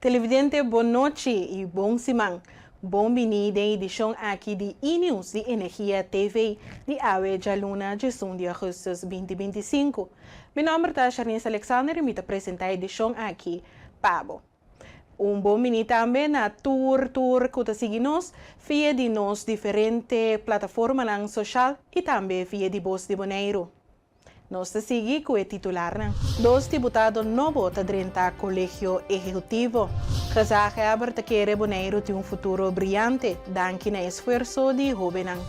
Televidente, boa noite e bom semana. Bom-vindo à edição aqui de E-News de Energia TV de Aue de Luna de 1 de agosto de 2025. Meu nome é Charnice Alexander e me apresento a edição aqui, Pabo. Bom-vindo também na tour que está seguindo via de nos diferentes plataformas sociais e também via de Voz de Bonaire. Nós seguimos com o titular. Dois deputados novos da Colégio Executivo. Casaje aberta que Bonaire tem futuro brilhante, danke na esforço de jovens.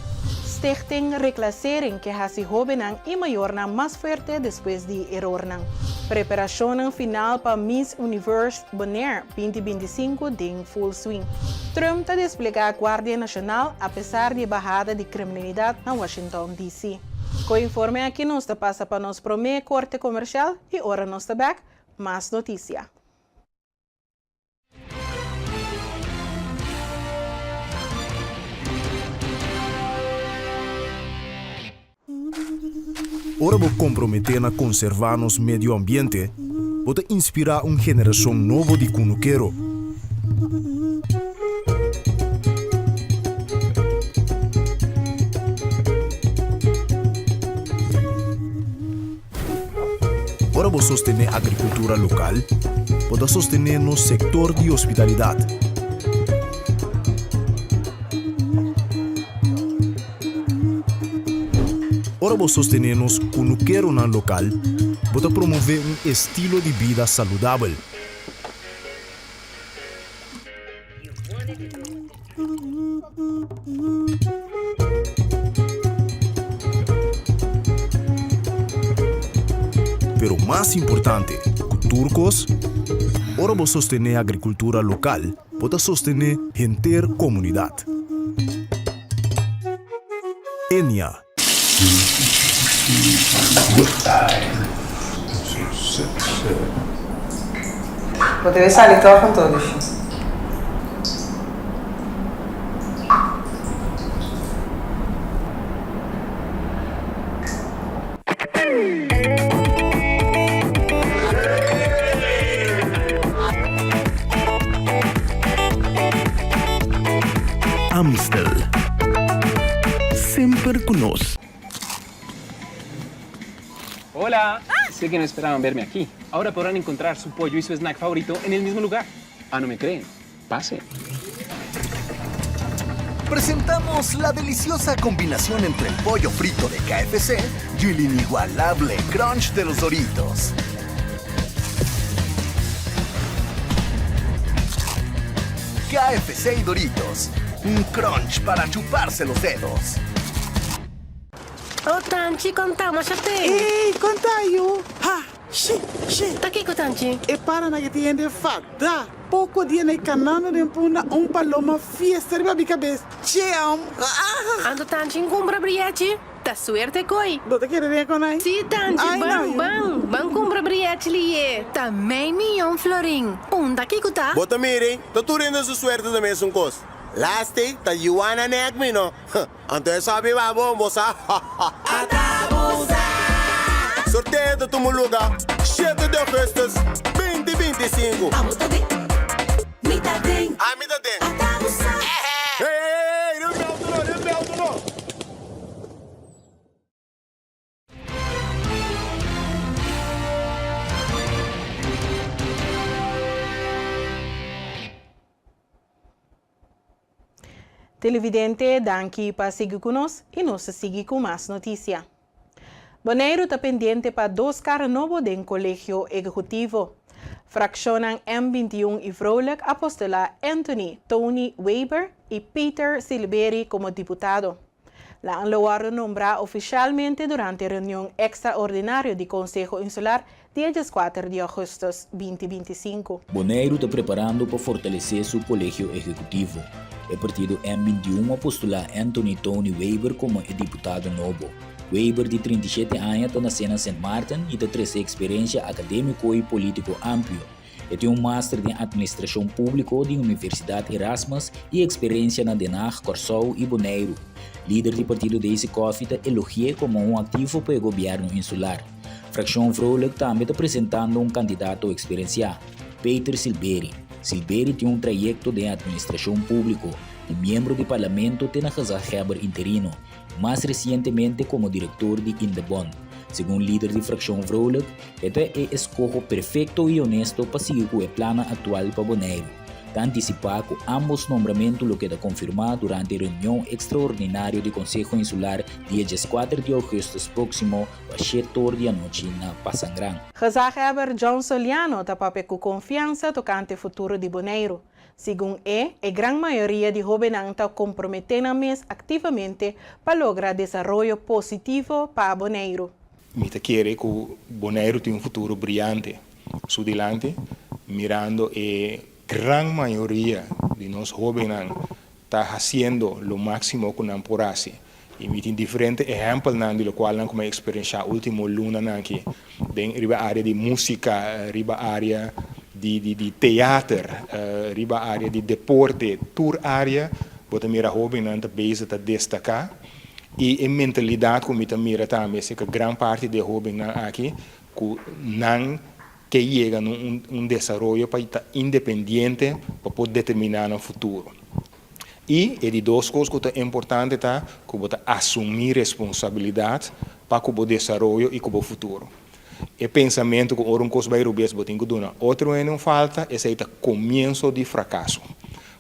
Stichting reclassering que hace jovens e maior mais forte depois de error. Preparação final para Miss Universe Bonaire 2025 em full swing. Trump está desplegando a Guardia Nacional apesar de bajada de criminalidade na Washington, D.C. Com o informe aqui, nós passa para nosso primeiro corte comercial e agora nós back mais notícia. Ora vou comprometer na conservar nosso meio ambiente, vou inspirar uma geração nova de cunuqueiro. Ora vou sostener a agricultura local, vou sostener no setor de hospitalidade. Ora vou sostener nos cunuqueiro na local, vou promover um estilo de vida saudável. Pero mais importante, com turcos, ora vou sostener a agricultura local, vou sostener a inteira comunidade. Enya. Poderia sair, trocam todos. Amstel. Sempre conosco. Hola, sé que no esperaban verme aquí. Ahora podrán encontrar su pollo y su snack favorito en el mismo lugar. Ah, ¿no me creen? Pase. Presentamos la deliciosa combinación entre el pollo frito de KFC y el inigualable crunch de los Doritos. KFC y Doritos, un crunch para chuparse los dedos. Oh, Tanchi, contamos até. Ei, contaio! Ha! Xi! Tá aqui, Tanchi? E para na que tiende fada. Pouco dia na canana de puna paloma fiesta de cabeça. Tchau! Ando Tanchi encumbra briete. Tá suerte coi. Não te quero ver com aí? Sim, Tanchi, bang cumbra briete lié. Também milhão florim. Daqui que tá? Bota mire, tá turendo sua suerte da mesma coisa. Lasti, ta Yuana nek mi no. Antes sabi ba bombo sa. Sorteio de Tumuluga, 7 de agosto 2025. Ah, me dá den. Ei, não me alto não. Televidente, danke para seguir conosco e nós seguimos com mais notícias. Bonaire está pendente para dois caras novos do Colégio Executivo. Fraccionam M21 e Vrolijk apostolar Anthony Tony Weber e Peter Silveri como deputado. La han nombrar oficialmente durante a reunião extraordinária do Conselho Insular dia 4 de agosto de 2025. Bonaire está preparando para fortalecer seu colégio executivo. O partido M21 apostolar Anthony Tony Weber como deputado novo. Weber, de 37 anos, está nascendo em St. Martin e tem 13 experiência acadêmica e político amplo. Ele tem master em administração pública da Universidade Erasmus e experiência na DENAR, Corsou e Bonaire. Líder do partido Daisy Coffee está elogiado como ativo para o governo insular. Fração Vrolijk também está apresentando candidato experienciado, Peter Silveri. Silveira tem um trayecto de administração pública e membro do parlamento tem a Heber interino, mais recentemente como diretor de Indebon. Segundo o líder da fração Vrolijk, este é o escolho perfeito e honesto para seguir com o plano atual para Bonaire. Está antecipado que ambos nombramentos lo queda confirmado durante a reunião extraordinária do Conselho Insular dia 4 de agosto próximo, às 7 horas da noite na Passangrán. Heber John Soliano está com confiança tocante o futuro de Bonaire. Segundo a grande maioria de jovens está comprometendo ativamente para lograr desenvolvimento positivo para Bonaire. Mita quiere que Bonaire tenha futuro brilhante. Su delante, mirando a gran maioria de nós jovens está fazendo o máximo que não por hacer. E me tem diferentes exemplos de lo qual não como experiência último luna aqui, riba área de música, riba área de teatro, riba área de deporte, tour área, bota mira jovem não está bezig a destacar. E a mentalidade como está mira também, que grande parte de jovens aqui que não que chega num desenvolvimento para estar independente para poder determinar o futuro. E de duas coisas que é importante tá que você assumir responsabilidade para o desenvolvimento e o futuro. O pensamento que um coisa vai rubes botem que dona outro não falta é o começo de fracasso.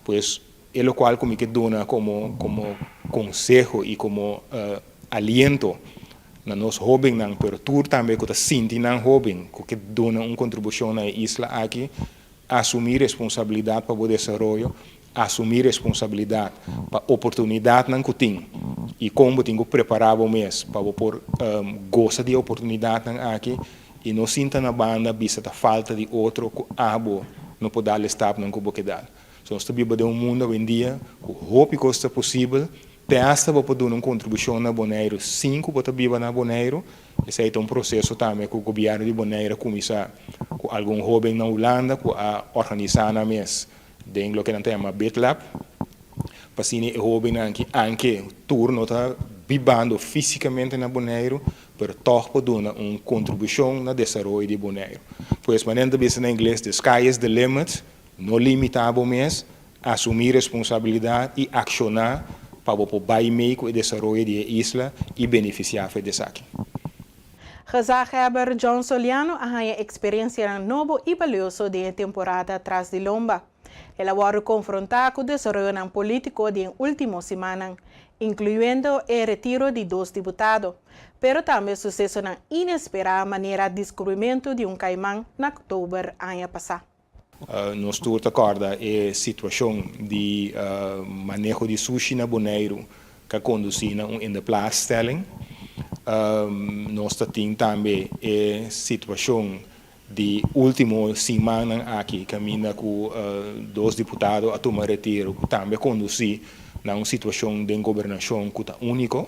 Pois é o qual como que dona como conselho e como aliento na nos jovens não, pero tu também que está sentindo jovem que dona uma contribuição na isla aqui, assumir responsabilidade para o desenvolvimento, assumir responsabilidade para a oportunidade que tem e como tem que preparar o mês para por gostar de oportunidade aqui e não sinta na banda vista a falta de outro que não pode dar estado não que pode dar. Nós estamos vivendo mundo hoje em dia que roupa custa possível. Testa para poder uma contribuição na Bonaire, 5 para viver na Bonaire. Esse é um processo também que o governo de Bonaire começa com algum jovem na Holanda a organizar na mês. Dentro do que a gente chama BitLab. Para assim, o jovem que turno está vivendo fisicamente na Bonaire, mas toch para dar uma contribuição na desenvolvimento de Bonaire. Pois, maneira de em inglês, the sky is the limit, não limitável mês, assumir responsabilidade e accionar para o bairro e desenvolvimento da isla e beneficiar desse aqui. Heber John Soliano a experiência nova e valiosa de temporada atrás de Lomba. Ela vai confrontar com o desenvolvimento político de última semana, incluindo o retiro de 2 deputados, pero também sucesso na inesperada maneira de descobrimento de caimão na outubro ano passado. Nós todos acordamos a situação de manejo de sushi na Bonaire que conduzina em the plaatstelling. Nós temos também a situação de última semana aqui, caminha com 2 deputados a tomar retiro, que também conduzir na uma situação de governação que é única.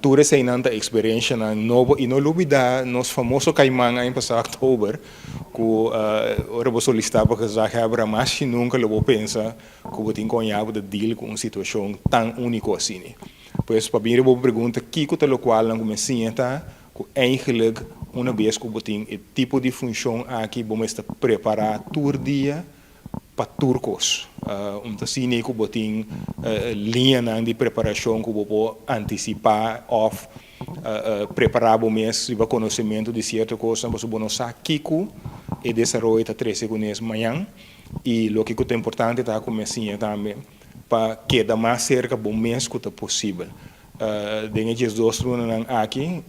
Toda essa experiência nova e não olvidar nosso famoso caimão em passado outubro, que ora vou solicitar para que já abra mais que nunca eu vou pensar que vou ter conhecido de deal com uma situação tão única assim. Pois para mim eu vou perguntar que é o qual não comecei a que eigenlijk uma vez que eu tenho o tipo de função aqui vamos estar preparar todo dia para turcos. Assim que eu tenho linha de preparação que eu vou antecipar ou preparar o mês para conhecimento de certa coisa, mas eu vou saber que e desenvolver 3 segundos amanhã e o que é importante é começar também para quedar mais cerca do mês que é possível. Dengue as 2 lunas aqui,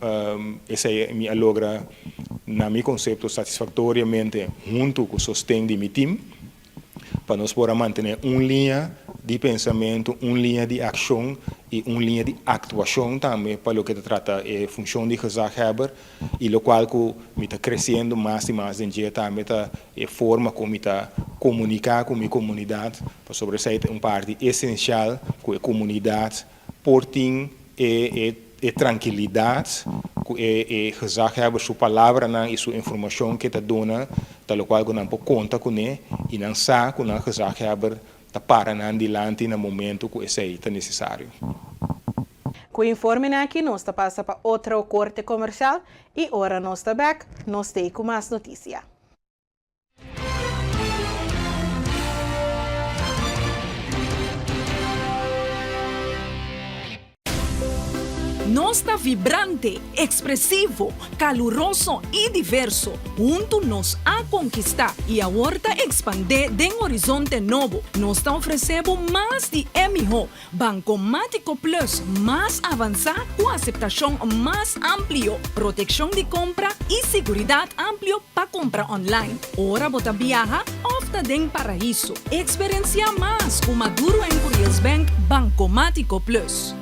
essa me logra na meu conceito satisfatoriamente junto com o sustento de meu time para nós poder manter uma linha de pensamento, uma linha de ação e uma linha de atuação também para o que trata a função de Heber e o qual me está crescendo mais e mais em dia também a forma como está comunicar com a minha comunidade para sobre essa parte essencial com a comunidade por ter tranquilidade e Heber sua palavra e sua informação que está dando tal qual que não pode contar com ele e não sabe que não Heber está parando adiante no momento que isso é necessário. Com o informe aqui, nós passa para outro corte comercial e agora nós está back, nós temos com mais notícias. Nós está vibrante, expressivo, caluroso e diverso. Junto nós a conquistar e a horta expandir de horizonte novo. Nós está oferecendo mais de MHO, Bancomático Plus, mais avançar com aceitação mais amplo, proteção de compra e segurança amplo para compra online. Ora bota viaja, ofta den paraíso. Experiencia mais com Maduro em Curious Bank Bancomático Plus.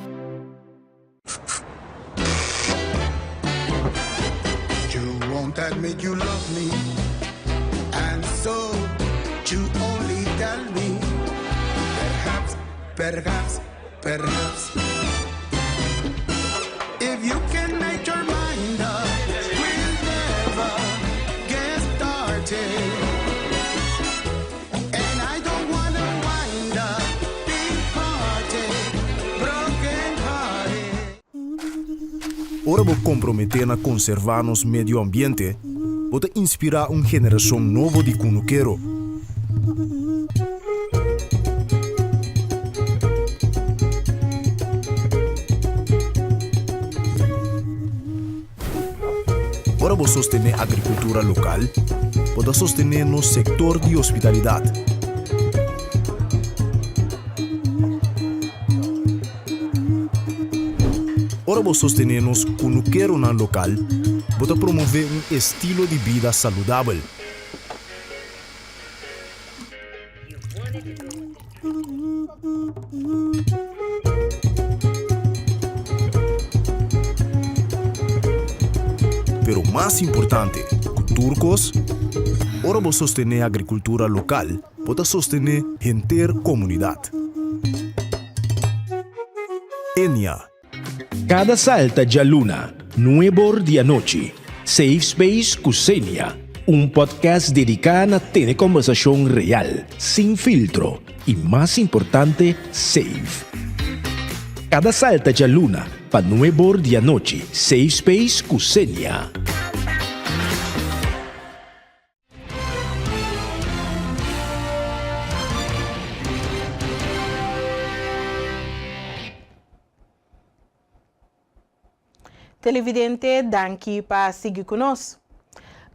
You won't admit you love me, and so you only tell me, perhaps, if you can make your mind up, we'll never get started. And I don't wanna wind up big hearted, broken hearted. Ora vou comprometer a conservar nos medio ambiente, pode inspirar uma geração nova de cunuquero. Ora vou sostener a agricultura local, pode sostener no sector de hospitalidade. Ora vou sostener nos cunuquero na local, pode promover um estilo de vida saudável. Pero mais importante, turcos, ora vou sostener a agricultura local, pode sostener a comunidade. Enya. Cada salta de luna, nuevo de noche, Safe Space Kusenia, podcast dedicado a tener conversación real, sin filtro y más importante, safe. Cada salta de luna, para nuevo de noche, Safe Space Kusenia. Televidente, danke para seguir conosco.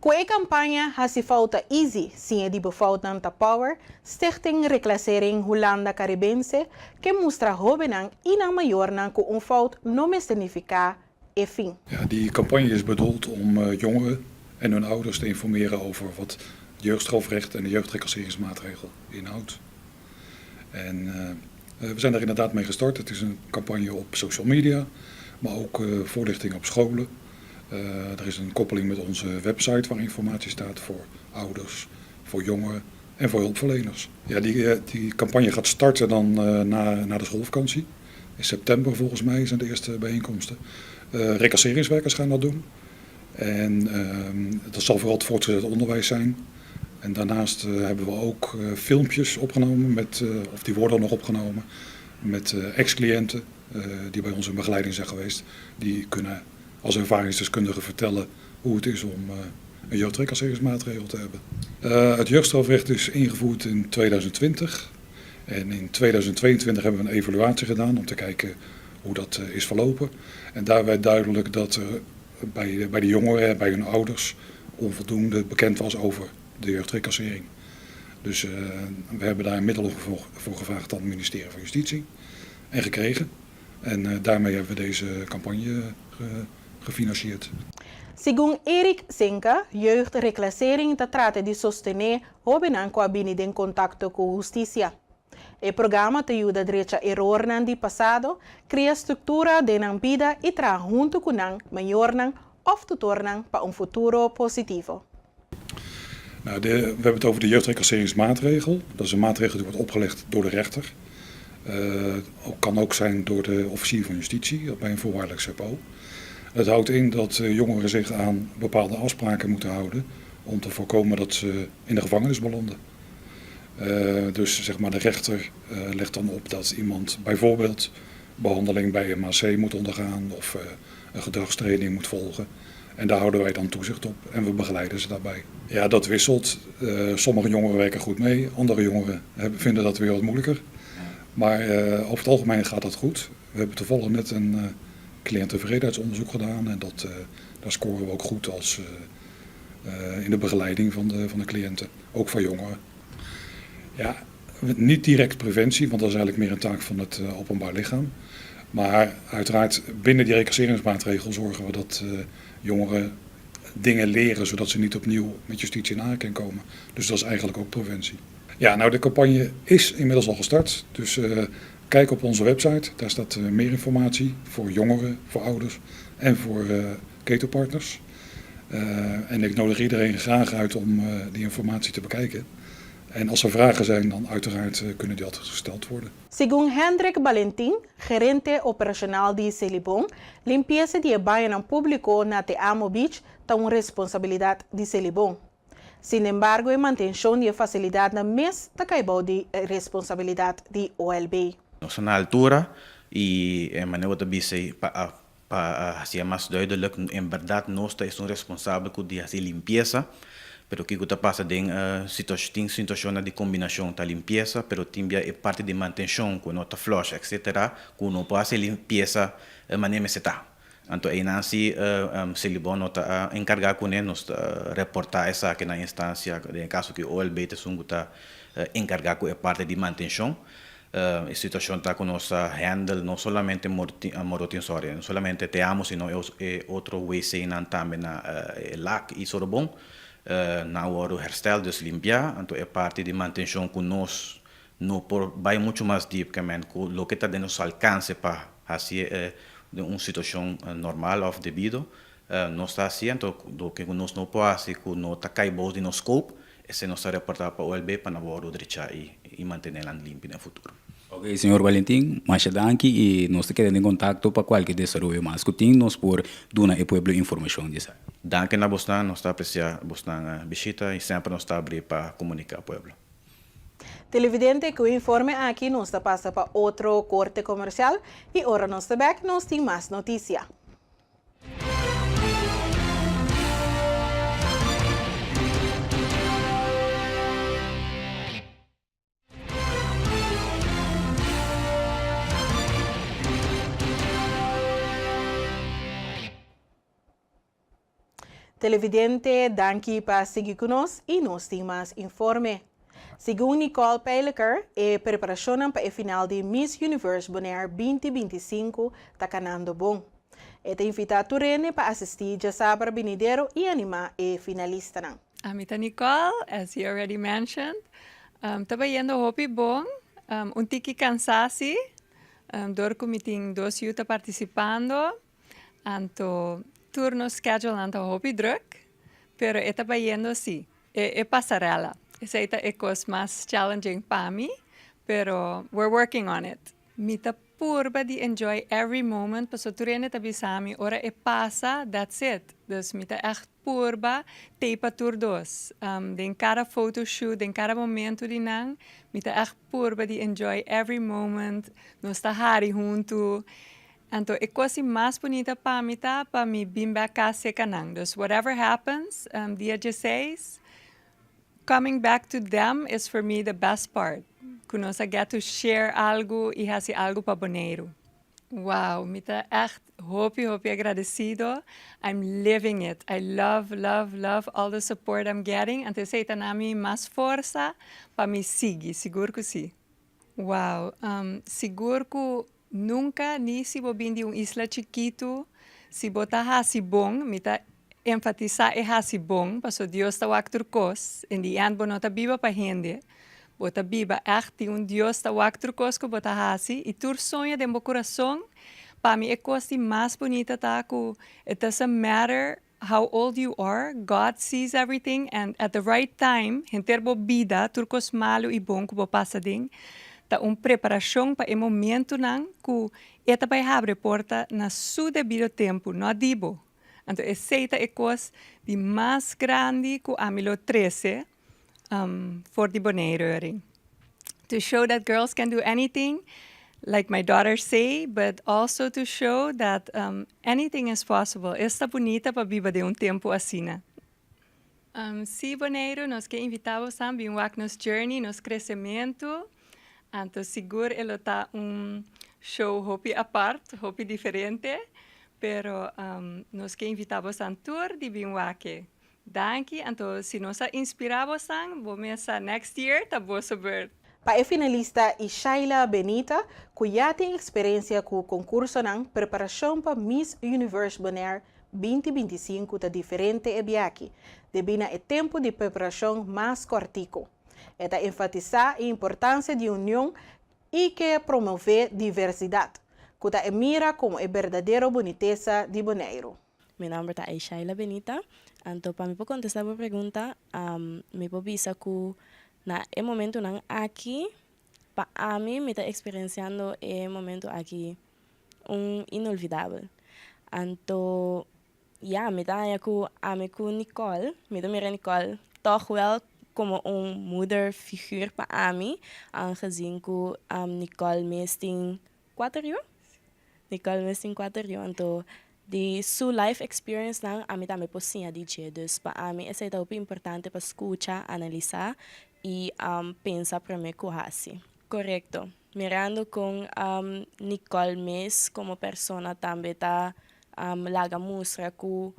Com a campanha Hasi Falta Easy, sim é de falta power, stichting reclassering Holanda Caribense, que mostra jovenen e na maior com fout não me significa e fim. Ja, die campagne is bedoeld om jongeren en hun ouders te informeren over wat het jeugdstrafrecht en de jeugdrecasseringsmaatregel inhoudt. En we zijn daar inderdaad mee gestart. Het is een campagne op social media, maar ook voorlichting op scholen. Er is een koppeling met onze website waar informatie staat voor ouders, voor jongeren en voor hulpverleners. Ja, die campagne gaat starten dan na de schoolvakantie. In september volgens mij zijn de eerste bijeenkomsten. Recasseringswerkers gaan dat doen. En dat zal vooral het voortgezet onderwijs zijn. En daarnaast hebben we ook filmpjes opgenomen, of die worden nog opgenomen, met ex-cliënten die bij ons in begeleiding zijn geweest. Die kunnen als ervaringsdeskundigen vertellen hoe het is om een jeugdrecasseringsmaatregel te hebben. Het jeugdstrafrecht is ingevoerd in 2020. En in 2022 hebben we een evaluatie gedaan om te kijken hoe dat is verlopen. En daar werd duidelijk dat er bij de jongeren en bij hun ouders onvoldoende bekend was over de jeugdrecassering. Dus we hebben daar middelen voor gevraagd aan het ministerie van Justitie en gekregen. En daarmee hebben we deze campagne gefinancierd. Segundo Erik Senka, jeugdreclassering trata de sostener jovens que habilidad en contacto con justicia. El programa te ayuda a derecha error di pasado, crea estructura de la vida y trae junto con mayor of tutornan para un futuro positivo. Nou, we hebben het over de jeugdrecasseringsmaatregel. Dat is een maatregel die wordt opgelegd door de rechter. Kan ook zijn door de officier van justitie bij een voorwaardelijk CPO. Het houdt in dat jongeren zich aan bepaalde afspraken moeten houden om te voorkomen dat ze in de gevangenis belanden. Dus zeg maar de rechter legt dan op dat iemand bijvoorbeeld behandeling bij een MAC moet ondergaan of een gedragstraining moet volgen. En daar houden wij dan toezicht op en we begeleiden ze daarbij. Ja, dat wisselt. Sommige jongeren werken goed mee, andere jongeren vinden dat weer wat moeilijker. Maar over het algemeen gaat dat goed. We hebben toevallig net een cliënttevredenheidsonderzoek gedaan. En daar scoren we ook goed als in de begeleiding van de cliënten, ook van jongeren. Ja, niet direct preventie, want dat is eigenlijk meer een taak van het openbaar lichaam. Maar uiteraard binnen die recasseringsmaatregel zorgen we dat jongeren dingen leren, zodat ze niet opnieuw met justitie in aanraking komen. Dus dat is eigenlijk ook preventie. Ja, nou de campagne is inmiddels al gestart. Dus kijk op onze website, daar staat meer informatie voor jongeren, voor ouders en voor ketelpartners. En ik nodig iedereen graag uit om die informatie te bekijken. En als er vragen zijn, dan uiteraard kunnen die altijd gesteld worden. Según Hendrik Valentin, gerente operacional de Celibon, limpieza de baño público na Te Amo Beach está una responsabilidad de Celibon. Sin embargo, a manutenção de facilidade na mes está caibou de responsabilidade de OLB. Nós na altura e em maneira de dizer para ser mais duidelijk, em verdade nós somos responsáveis por fazer limpeza. Pero que está passando em situação de combinação da limpeza, pero também é parte de manutenção, com nota flush, etc., com não pode ser limpeza de maneira está. Então, aí nasce Celibon nota encargar com ele, nós reportar essa aqui na instância, em caso que o OLB está encargar com a parte de manutenção. A situação está com nossa handle, não somente Morotin Soria, não somente Te Amo, sino outro WC também na LAC e Sorobon. Na hora do herstel, dus limpar, então é parte de manutenção que nós não vai muito mais deep que o que está dentro do nosso alcance para fazer uma situação normal ou devido, nós está fazendo, do que nós não podemos fazer, que não está caindo de nosso scope, esse nós está reportado para o OLB para não deixar e manter ela limpa no futuro. Ok, senhor Valentim, muchas gracias y nos quedamos en contacto para cualquier desarrollo más. Nos por dar al pueblo información. Danke na Boston, nos está apreciando Boston visita y siempre nos está abierto para comunicar al pueblo. Televidente que o informe aqui nos está passa para outro corte comercial e ahora nos está back, nos tem mais notícia. Televidente, danke para seguir conosco e nos tem mais informe. Segundo Nicole Peiliker, a preparação para a final de Miss Universe Bonaire 2025 está canando bom. Está invitado a Turene para assistir já sábado venidero e animar a finalista. Amita Nicole, as you already mentioned, estava indo hopi bom, tiki cansasi, dor comiting 2 yuta participando, anto turno schedule anto hopi druk, pero estava indo sim, é passarela. Essa é coisa mais challenging para mim, pero we're working on it. Mita purba de enjoy every moment, paso turene tabi sami, ora e passa, that's it. Dus mita echt purba, teipa tur dos. Den cada photoshoot, den cada momento de nang, mita echt purba de enjoy every moment, nos ta hari junto. Então, é coisa mais bonita para mim, para me vir para casa canang. Dus whatever happens, dia 16, coming back to them is for me the best part. Que nós get to share algo e fazer algo para Bonaire. Wow, me tá echt hopi agradecido. I'm living it. I love all the support I'm getting. And isso está na mim mais força para me seguir, seguro que sim. Wow, seguro que nunca ni si bo bindi isla chiquito, si bota hasi bom, me tá enfatizar e hasi bom, paso Dios está waktur kos, in the end bonota biba pa gente. Bota biba echt Dios está waktur kos ko bota hasi, e tur sonha de meu coração, para mim é coisa mais bonita tá que it doesn't matter how old you are, God sees everything and at the right time, hinter bo vida, tur kos malo e bom ko bo passa ding, tá preparação para o momento nang que eta vai abrir porta na seu devido tempo, não adibo. Então, essa é a coisa de mais grande que a mim 13 for the Bonaire. To show that girls can do anything, like my daughters say, but also to show that anything is possible. Esta bonita para viver de tempo assim. Si Bonaire, nós que invitamos também nos journey, nos crescimento. Então, seguro ele está show hopi aparte, hopi diferente. pero nos que invitamos a un tour de Binwake. Danke, então se nos inspiramos, vamos a next year, tá bom saber. Para a finalista Ishaila Benita, que já tem experiência com o concurso na preparação para Miss Universe Bonaire 2025 está diferente e biaki, devido ao tempo de preparação mais cortico. Está enfatizar a importância de união e que promover diversidade, que está mira como a verdadeira boniteza de Bonaire. Meu nome é Ishaila Benita. Então, para me contestar a pergunta, me vou dizer que na momento não aqui, para mim, me está experienciando o momento aqui inolvidável. Então, me dá com Nicole, me dá Nicole, toch wel como moeder figuur para mim, aangezien que Nicole me tem 4 jaar. Nicole me tem 4 jaar, então de sua life experience nang ami também possível DJ, dus para mim essa é muito importante para escutar, analisar e pensar para mim assim. Correto. Mirando com Nicole Mes como pessoa também tá laga mostra que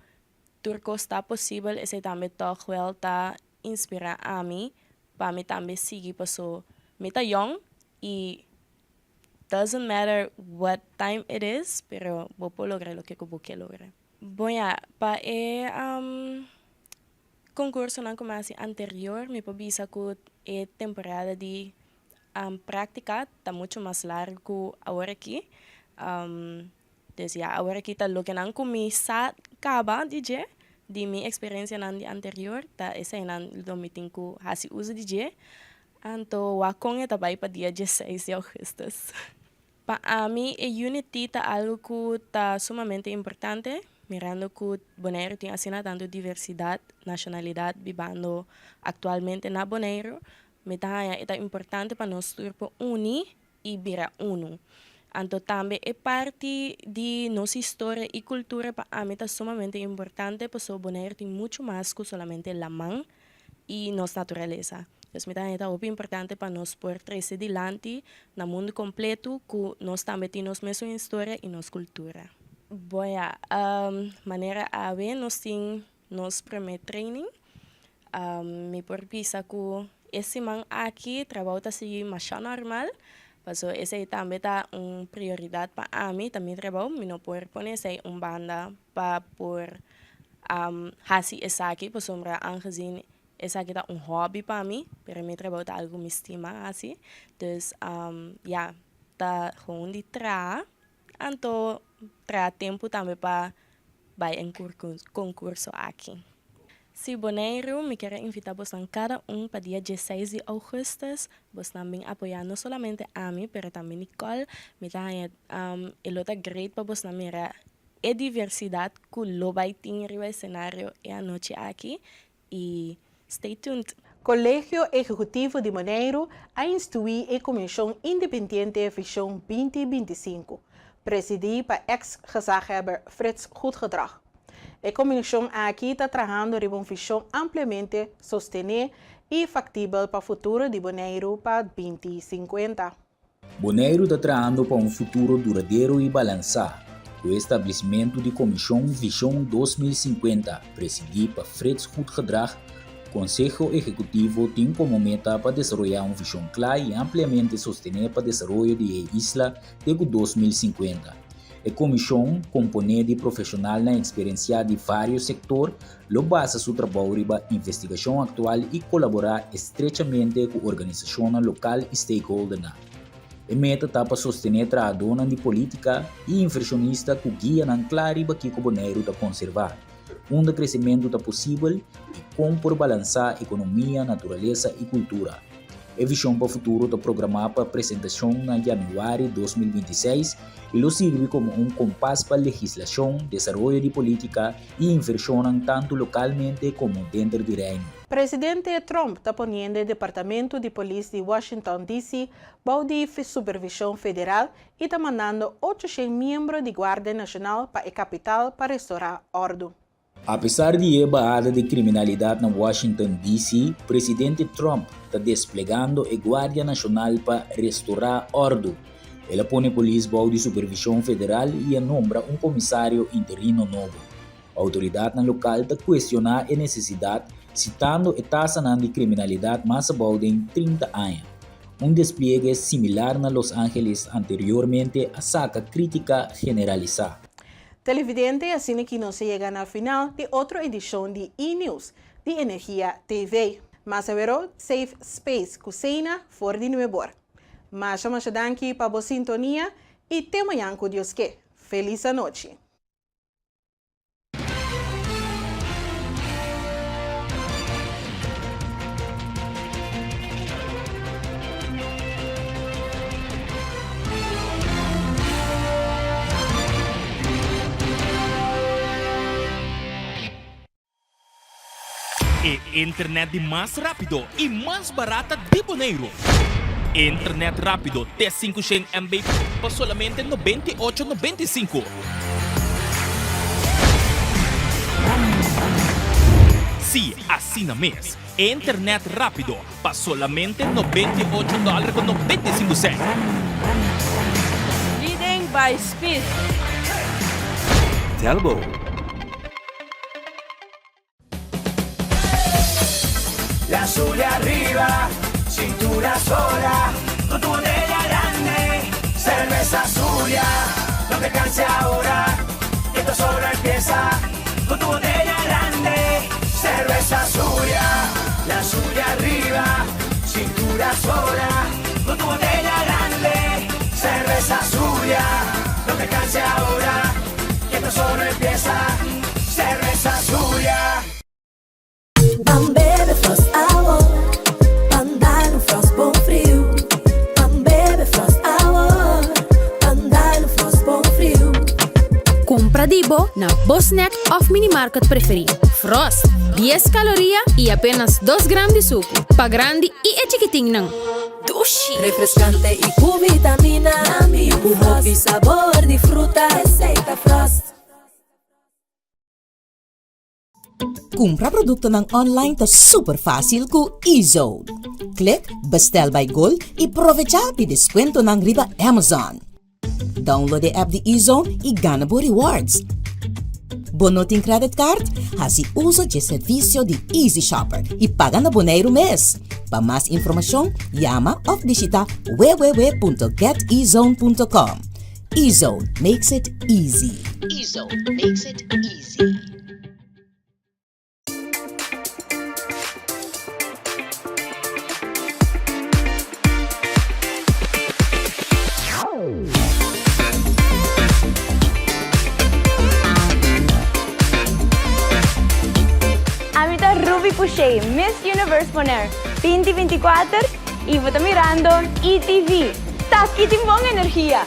turco está possível, esse também toch wel tá inspira a mim, para mim também seguir pessoa. Me tá young e doesn't matter what time it is, pero vou lograr o que eu quero lograr. Bom, para o concurso não começa anterior, me pode que a temporada de prática está muito mais larga que agora aqui. Então, agora aqui está o que não começa acaba DJ, de minha experiência na anterior, tá essa é na 2005 hasi uso DJ. Então, a conha está vai para dia 16 de agosto. Para mim, a unity é algo que está sumamente importante, mirando que Bonaire tem assim tanto diversidade, nacionalidade, vivendo atualmente na Bonaire, é importante para nós unir e virar uno. Então, também é parte de nossa história e cultura, para mim é sumamente importante, porque Bonaire tem muito mais que somente a mão e nossa natureza. Então, é muito importante para nós por trazer adiante no mundo completo que nós também temos nossa história e nossa cultura. Bom, maneira a ver, nós temos nosso primeiro training. Me propisa que esse man aqui trabalha assim mais normal, porque esse também é uma prioridade para mim. Também trabalho, me não pode pôr uma banda para por hasi essa aqui, porque sombra aangezien essa aqui é hobby para mim, para mim trabalho é algo me estima assim. Então, tá gewoon de então tra tempo também para vai em concurso aqui. Se Bonaire me quer invitar a cada para dia 16 de agosto, você também apoiar não somente a mim, mas também Nicole, me dá é great para você mirar a diversidade que lo vai ter no cenário e a noite aqui e stay tuned. Colégio Executivo de Bonaire a instituir a Comissão Independente Visão 2025, presidida por ex-gezaghebber Frits Goedgedrag. A comissão aqui está trabalhando em uma visão amplamente sostenida e factível para o futuro de Bonaire para 2050. Bonaire está trabalhando para um futuro duradouro e balançado. O estabelecimento de Comissão Visão 2050, presidida por Frits Goedgedrag, o Conselho Executivo tem como meta para desenvolver uma visão clara e amplamente sostenida para o desenvolvimento da isla até 2050. A comissão, componente de profissionais na experiência de vários setores, lo basa seu trabalho na investigação atual e colaborar estreitamente com organizações locais e stakeholders. A meta está para sostener trabalhadores de política e inversionistas que guiam claro para que o Bonaire está conservar, onde o crescimento está possível e como por balançar economia, natureza e cultura. A visão para o futuro está programada para apresentação em janeiro de 2026 e lo serve como um compasso para legislação, desenvolvimento de política e inversão tanto localmente como dentro do reino. Presidente Trump está ponendo o Departamento de Polícia de Washington, D.C. para a supervisão federal e está mandando 800 membros de Guarda Nacional para a capital para restaurar ordem. Apesar de a barrada de criminalidade na Washington, D.C., o presidente Trump está desplegando a Guarda Nacional para restaurar ordem, Ela pone Polisbou de Supervisão Federal e nombra um comissário interino novo. A autoridade na local está questionando a necessidade, citando a taxa de criminalidade mais baixa em 30 anos. Um despliegue similar na Los Angeles anteriormente a saca crítica generalizada. Televidente, assim que não se chega na final de outra edição de E-News de Energia TV. Mas agora, Safe Space Cocina for de Nuevo. Mas danke para a sintonia e até amanhã com Deus que. Feliz noite. Internet de mais rápido e mais barata de Bonaire. Internet rápido T500 MB por solamente $98.95. Sim, assina mês. Internet rápido por solamente $98.95. Leading by speed. Telbo. La Zulia arriba, cintura sola, con tu botella grande, cerveza Zulia, no te canses ahora, que esto solo empieza, con tu botella grande, cerveza Zulia, la Zulia arriba, cintura sola, con tu botella grande, cerveza Zulia, no te canses ahora, que esto solo empieza, cerveza Zulia. Bebe Frost Hour, andar no Frost bom frio. Bebe Frost Hour, andar no Frost bom frio. Compra Dibo na Bosnack of Minimarket preferido. Frost, 10 calorias e apenas 2 gramas de suco. Pa grande e chiquitinho não. Dushi. Refrescante e com vitamina. Com hobby sabor de fruta. Receita Frost. Compra produto ng online ta super fácil ku eZone. Click Bestel by Gold e aprovecha pi descuento ng riba Amazon. Download the app de eZone e gana bo rewards. Bonoting credit card, hasi uso de servicio de Easy Shopper e paga na Bonaire mês. Para mais informação, llama ou visita www.getezone.com. eZone makes it easy. eZone makes it easy. Amita Ruby Puche, Miss Universe Bonaire 2024 y vota mirando ETV. Taki timbong energía.